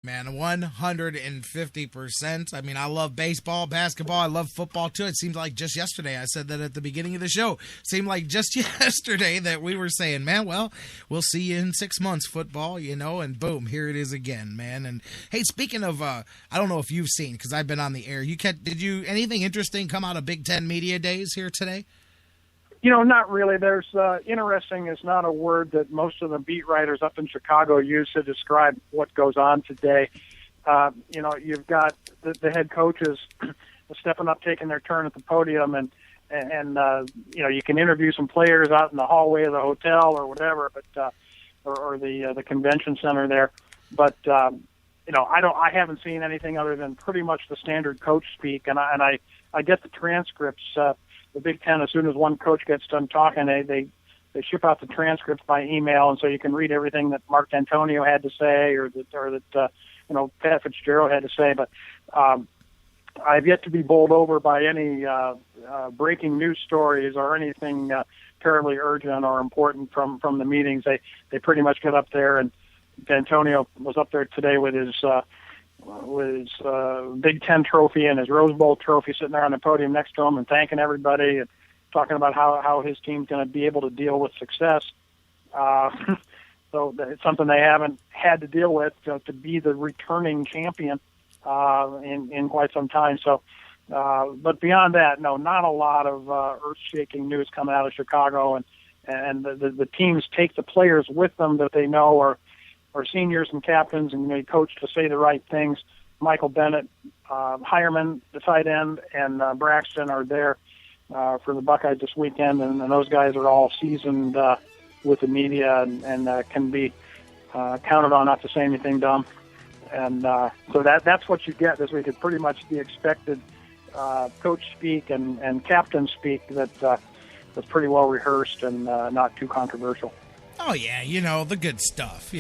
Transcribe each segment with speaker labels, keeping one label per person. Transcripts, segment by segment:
Speaker 1: Man, 150%. I mean, I love baseball, basketball. I love football, too. It seems like just yesterday, I said that at the beginning of the show. Seemed like just yesterday that we were saying, man, well, we'll see you in 6 months, football, and boom, here it is again, man. And, hey, speaking of, I don't know if you've seen, because I've been on the air. Anything interesting come out of Big Ten Media Days here today?
Speaker 2: Not really. There's interesting is not a word that most of the beat writers up in Chicago use to describe what goes on today. You've got the head coaches stepping up, taking their turn at the podium, and you can interview some players out in the hallway of the hotel or whatever, but or the convention center there. But I haven't seen anything other than pretty much the standard coach speak, and I get the transcripts. The Big Ten, as soon as one coach gets done talking, they ship out the transcripts by email, and so you can read everything that Mark D'Antonio had to say, or that Pat Fitzgerald had to say. But I've yet to be bowled over by any breaking news stories or anything terribly urgent or important from the meetings. They pretty much get up there, and D'Antonio was up there today with his Big Ten trophy and his Rose Bowl trophy sitting there on the podium next to him and thanking everybody and talking about how his team's going to be able to deal with success. So it's something they haven't had to deal with to be the returning champion in quite some time. So, but beyond that, no, not a lot of earth-shaking news coming out of Chicago, and the teams take the players with them that they know are seniors and captains, and they coach to say the right things. Michael Bennett, Hireman, the tight end, and Braxton are there for the Buckeyes this weekend, and those guys are all seasoned with the media and can be counted on not to say anything dumb. And so that's what you get this week. It's pretty much the expected coach speak and captain speak that's pretty well rehearsed and not too controversial.
Speaker 1: Oh, yeah, the good stuff.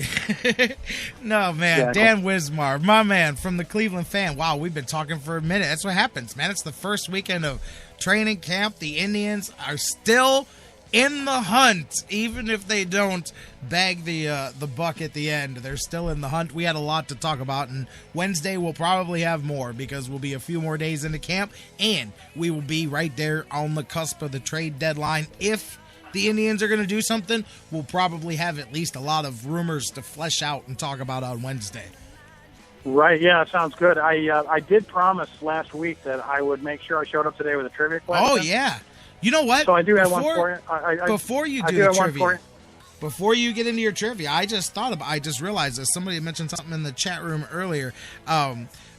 Speaker 1: No, man, yeah, Dan Wismar, my man from the Cleveland Fan. Wow, we've been talking for a minute. That's what happens, man. It's the first weekend of training camp. The Indians are still in the hunt, even if they don't bag the buck at the end. They're still in the hunt. We had a lot to talk about, and Wednesday we'll probably have more because we'll be a few more days into camp, and we will be right there on the cusp of the trade deadline. If the Indians are going to do something, we'll probably have at least a lot of rumors to flesh out and talk about on Wednesday.
Speaker 2: Right, yeah, sounds good. I did promise last week that I would make sure I showed up today with a trivia question.
Speaker 1: Oh, yeah. You know what?
Speaker 2: So I do have one for you.
Speaker 1: Before you do the trivia, before you get into your trivia, I just realized that somebody mentioned something in the chat room earlier.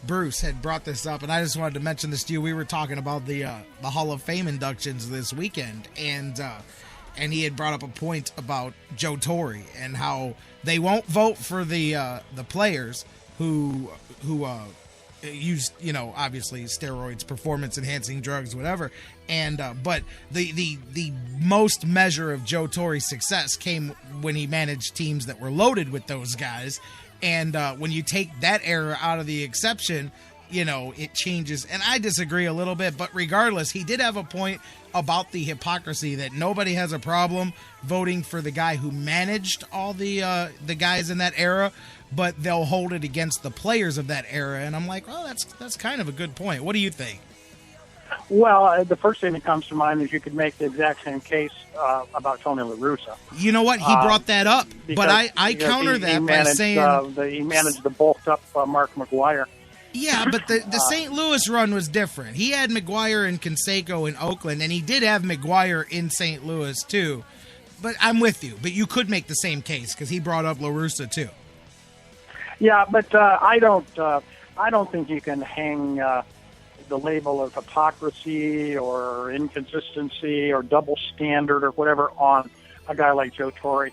Speaker 1: Bruce had brought this up, and I just wanted to mention this to you. We were talking about the Hall of Fame inductions this weekend, and he had brought up a point about Joe Torre and how they won't vote for the players who used, obviously steroids, performance-enhancing drugs, whatever. And but the most measure of Joe Torre's success came when he managed teams that were loaded with those guys. And when you take that error out of the exception, it changes. And I disagree a little bit, but regardless, he did have a point about the hypocrisy that nobody has a problem voting for the guy who managed all the guys in that era, but they'll hold it against the players of that era. And I'm like, well, that's kind of a good point. What do you think?
Speaker 2: Well, the first thing that comes to mind is you could make the exact same case about Tony La Russa.
Speaker 1: You know what? He brought that up, but I counter that by saying
Speaker 2: he managed the bulked-up Mark McGuire.
Speaker 1: Yeah, but the St. Louis run was different. He had McGuire and Canseco in Oakland, and he did have McGuire in St. Louis too. But I'm with you. But you could make the same case because he brought up La Russa too.
Speaker 2: Yeah, but I don't think you can hang the label of hypocrisy or inconsistency or double standard or whatever on a guy like Joe Torre,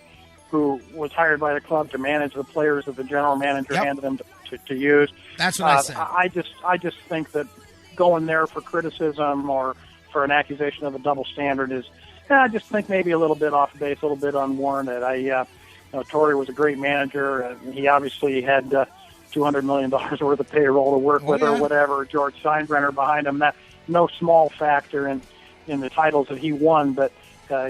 Speaker 2: who was hired by the club to manage the players that the general manager handed them to use.
Speaker 1: That's what I said.
Speaker 2: I just think that going there for criticism or for an accusation of a double standard is, I just think maybe a little bit off base, a little bit unwarranted. Torre was a great manager. He obviously had $200 million worth of payroll to work with, or whatever. George Steinbrenner behind him. That's no small factor in the titles that he won, but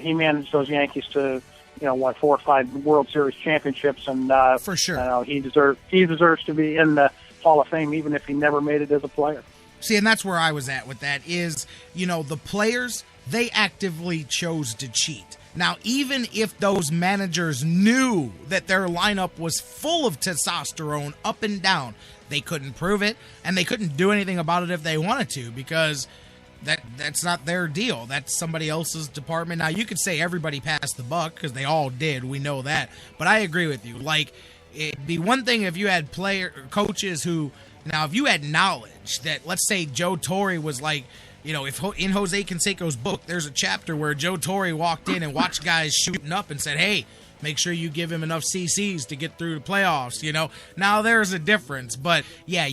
Speaker 2: he managed those Yankees to 4 or 5 World Series championships, and
Speaker 1: for sure,
Speaker 2: he deserves to be in the Hall of Fame, even if he never made it as a player.
Speaker 1: See, and that's where I was at with that is, the players, they actively chose to cheat. Now, even if those managers knew that their lineup was full of testosterone up and down, they couldn't prove it, and they couldn't do anything about it if they wanted to, because that's not their deal. That's somebody else's department. Now, you could say everybody passed the buck, because they all did. We know that. But I agree with you. Like, it'd be one thing if you had coaches who... Now, if you had knowledge that, let's say, Joe Torre was like... if in Jose Canseco's book, there's a chapter where Joe Torre walked in and watched guys shooting up and said, hey, make sure you give him enough CCs to get through the playoffs, Now, there's a difference. But, yeah,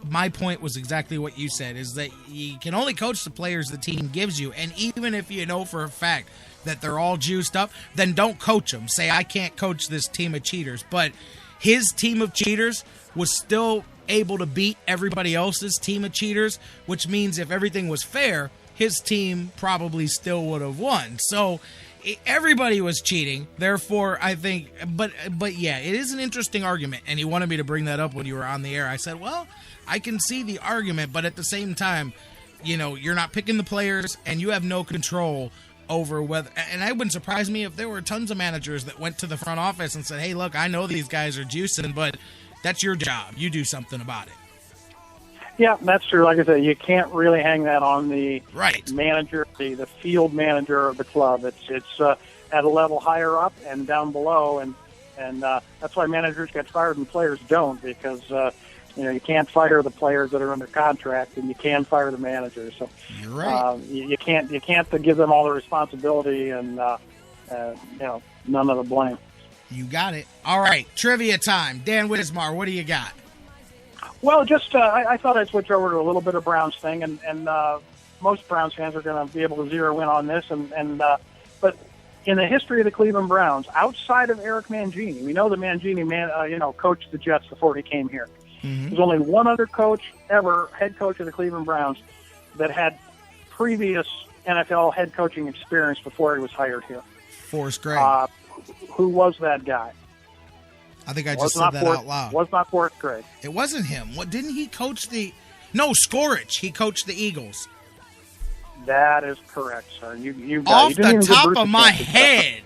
Speaker 1: my point was exactly what you said, is that you can only coach the players the team gives you. And even if you know for a fact that they're all juiced up, then don't coach them. Say, I can't coach this team of cheaters. But his team of cheaters was still able to beat everybody else's team of cheaters, which means if everything was fair, his team probably still would have won. So everybody was cheating. Therefore, I think, but yeah, it is an interesting argument. And he wanted me to bring that up when you were on the air. I said, well, I can see the argument, but at the same time, you're not picking the players and you have no control over whether, and it wouldn't surprise me if there were tons of managers that went to the front office and said, hey, look, I know these guys are juicing, but that's your job. You do something about it.
Speaker 2: Yeah, that's true. Like I said, you can't really hang that on the manager, the field manager of the club. It's at a level higher up and down below, and that's why managers get fired and players don't, because you can't fire the players that are under contract, and you can fire the managers. So
Speaker 1: you're right.
Speaker 2: You can't give them all the responsibility and none of the blame.
Speaker 1: You got it. All right, trivia time. Dan Wismar, what do you got?
Speaker 2: Well, just I thought I'd switch over to a little bit of Browns thing, and most Browns fans are going to be able to zero in on this. But in the history of the Cleveland Browns, outside of Eric Mangini, we know that Mangini coached the Jets before he came here. Mm-hmm. There's only one other coach ever, head coach of the Cleveland Browns, that had previous NFL head coaching experience before he was hired here.
Speaker 1: Forrest Gregg.
Speaker 2: Who was that guy?
Speaker 1: I think I just said that out loud.
Speaker 2: Was not Forrest Gregg.
Speaker 1: It wasn't him. What, didn't he coach No, Skorich. He coached the Eagles.
Speaker 2: That is correct, sir. You
Speaker 1: got off the top of my head.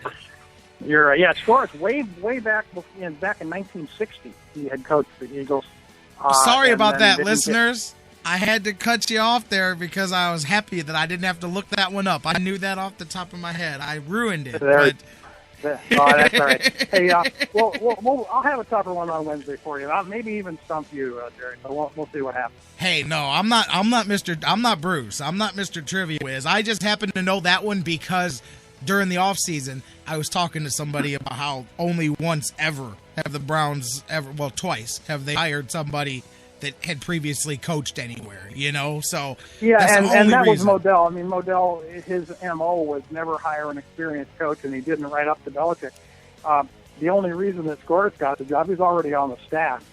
Speaker 2: You're right. Yeah, Skorich way back in 1960. He had coached the Eagles.
Speaker 1: Sorry about that, listeners. I had to cut you off there because I was happy that I didn't have to look that one up. I knew that off the top of my head. I ruined it. But...
Speaker 2: Oh, that's all right. Hey, I'll have a tougher one on Wednesday for you. I'll maybe even stump you, Jerry. So we'll see what happens.
Speaker 1: Hey, no, I'm not Bruce. I'm not Mr. Trivia Whiz. I just happen to know that one because during the off season, I was talking to somebody about how only once ever have the Browns twice have they hired somebody that had previously coached anywhere, So
Speaker 2: yeah, and that was Modell. I mean, Modell, his MO was never hire an experienced coach, and he didn't write up to Belichick. The only reason that Skorich got the job, he's already on the staff,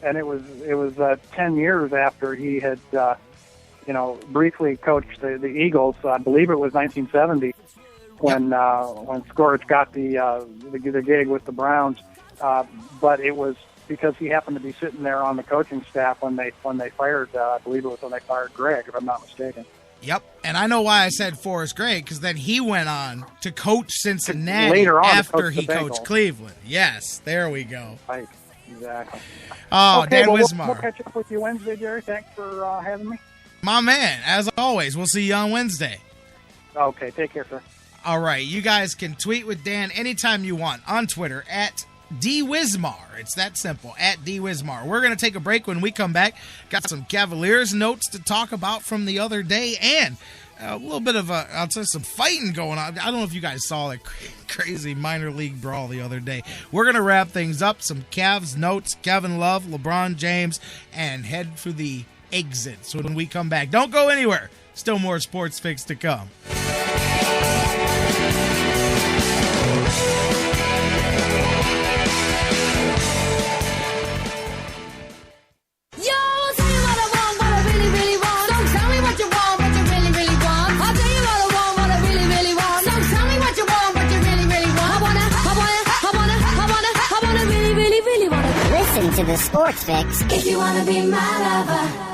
Speaker 2: and it was 10 years after he had briefly coached the Eagles. I believe it was 1970 when Skorich got the gig with the Browns, but it was because he happened to be sitting there on the coaching staff when they fired, I believe it was when they fired Gregg, if I'm not mistaken.
Speaker 1: Yep, and I know why I said Forrest Gregg, because then he went on to coach Cincinnati
Speaker 2: later on
Speaker 1: after he coached Cleveland. Yes, there we go.
Speaker 2: Right, exactly.
Speaker 1: Oh,
Speaker 2: okay,
Speaker 1: Dan Wismar.
Speaker 2: We'll catch up with you Wednesday, Jerry. Thanks for having me.
Speaker 1: My man, as always, we'll see you on Wednesday.
Speaker 2: Okay, take care, sir.
Speaker 1: All right, you guys can tweet with Dan anytime you want on Twitter at DWismar. It's that simple, at DWismar. We're going to take a break. When we come back, got some Cavaliers notes to talk about from the other day and a little bit of some fighting going on. I don't know if you guys saw that crazy minor league brawl the other day. We're going to wrap things up, some Cavs notes, Kevin Love, LeBron James, and head for the exits when we come back. Don't go anywhere. Still more Sports Fix to come.
Speaker 3: to the Sports Fix.
Speaker 4: If you want to be my lover.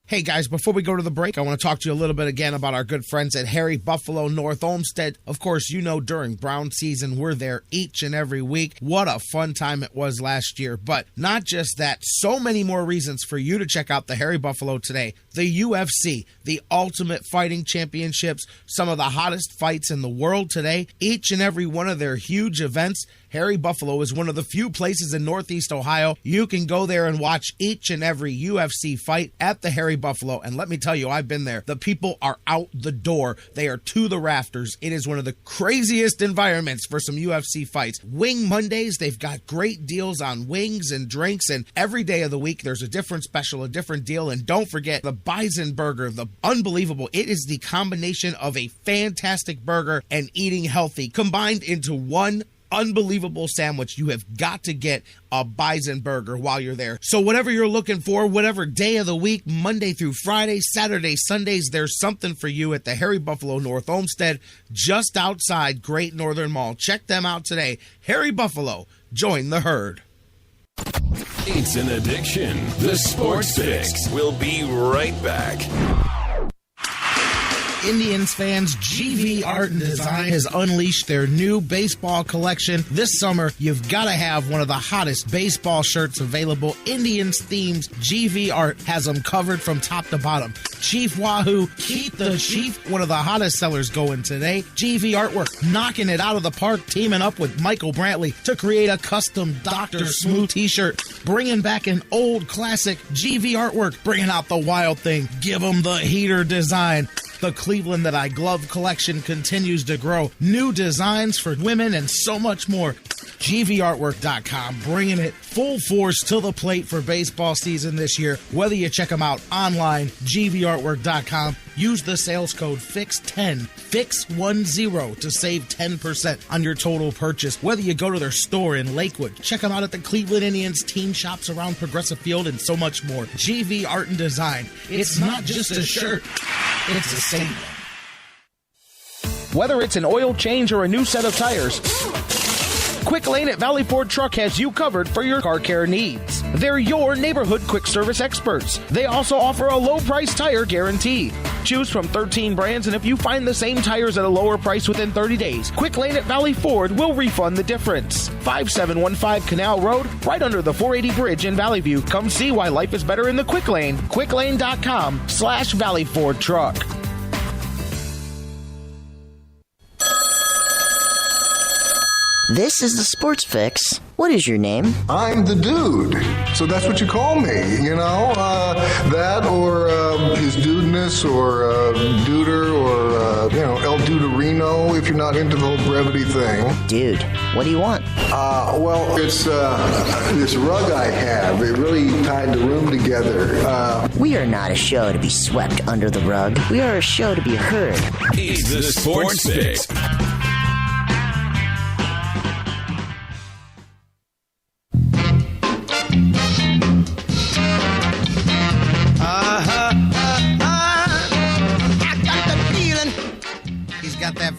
Speaker 1: Hey guys, before we go to the break, I want to talk to you a little bit again about our good friends at Harry Buffalo North Olmsted. Of course, you know during Brown season, we're there each and every week. What a fun time it was last year. But not just that, so many more reasons for you to check out the Harry Buffalo today. The UFC, the Ultimate Fighting Championships, some of the hottest fights in the world today. Each and every one of their huge events. Harry Buffalo is one of the few places in Northeast Ohio you can go there and watch each and every UFC fight at the Harry Buffalo. And let me tell you, I've been there. The people are out the door. They are to the rafters. It is one of the craziest environments for some UFC fights. Wing Mondays, they've got great deals on wings and drinks, and every day of the week there's a different special, a different deal. And don't forget the Bison Burger, the unbelievable. It is the combination of a fantastic burger and eating healthy combined into one unbelievable sandwich. You have got to get a Bison Burger while you're there. So whatever you're looking for, whatever day of the week, Monday through Friday, Saturday, Sundays, there's something for you at the Harry Buffalo North Olmsted, just outside Great Northern Mall. Check them out today. Harry Buffalo, join the herd.
Speaker 5: It's an addiction. The Sports Fix. We'll be right back.
Speaker 1: Indians fans, GV Art and Design has unleashed their new baseball collection. This summer, you've got to have one of the hottest baseball shirts available. Indians themes, GV Art has them covered from top to bottom. Chief Wahoo, keep the Chief, one of the hottest sellers going today. GV Artwork, knocking it out of the park, teaming up with Michael Brantley to create a custom Dr. Smooth t-shirt. Bringing back an old classic, GV Artwork, bringing out the wild thing. Give them the heater design. The Cleveland That I Glove collection continues to grow. New designs for women and so much more. GVArtwork.com, bringing it full force to the plate for baseball season this year. Whether you check them out online, GVArtwork.com, use the sales code FIX10, FIX10 to save 10% on your total purchase. Whether you go to their store in Lakewood, check them out at the Cleveland Indians team shops around Progressive Field, and so much more. GV Art and Design. It's not just a shirt, it's a statement.
Speaker 6: Whether it's an oil change or a new set of tires, Quick Lane at Valley Ford Truck has you covered for your car care needs. They're your neighborhood quick service experts. They also offer a low price tire guarantee. Choose from 13 brands, and if you find the same tires at a lower price within 30 days, Quick Lane at Valley Ford will refund the difference. 5715 Canal Road, right under the 480 bridge in Valley View. Come see why life is better in the Quick Lane. QuickLane.com/Valley Ford Truck.
Speaker 3: This is the Sports Fix. What is your name?
Speaker 7: I'm the dude. So that's what you call me, you know? That or his dudeness or duder or, El Duderino if you're not into the whole brevity thing.
Speaker 3: Dude, what do you want?
Speaker 7: Well, it's this rug I have. It really tied the room together.
Speaker 3: We are not a show to be swept under the rug. We are a show to be heard.
Speaker 5: It's the Sports Fix.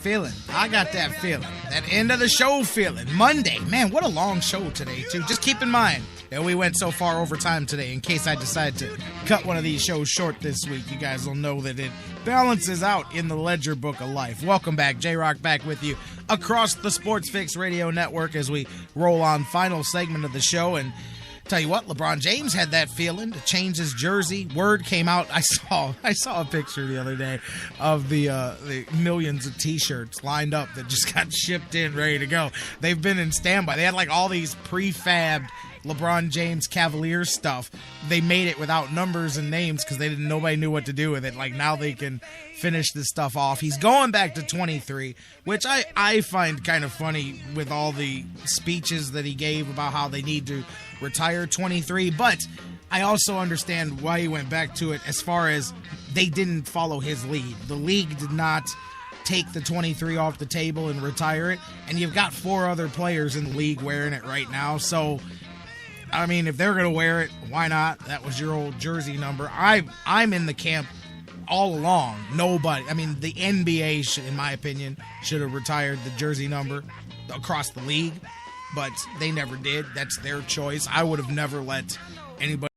Speaker 1: Feeling. I got that feeling. That end of the show feeling. Monday. Man, what a long show today, too. Just keep in mind that we went so far over time today. In case I decide to cut one of these shows short this week, you guys will know that it balances out in the ledger book of life. Welcome back. J-Rock back with you across the Sports Fix Radio Network as we roll on final segment of the show. And tell you what, LeBron James had that feeling to change his jersey. Word came out. I saw a picture the other day of the millions of T-shirts lined up that just got shipped in, ready to go. They've been in standby. They had like all these prefabbed LeBron James Cavaliers stuff. They made it without numbers and names because nobody knew what to do with it. Like now they can finish this stuff off. He's going back to 23, which I find kind of funny with all the speeches that he gave about how they need to retire 23, but I also understand why he went back to it as far as they didn't follow his lead. The league did not take the 23 off the table and retire it, and you've got 4 other players in the league wearing it right now, so I mean, if they're going to wear it, why not? That was your old jersey number. I'm in the camp all along. Nobody, I mean, the NBA, in my opinion, should have retired the jersey number across the league. but they never did. That's their choice. I would have never let anybody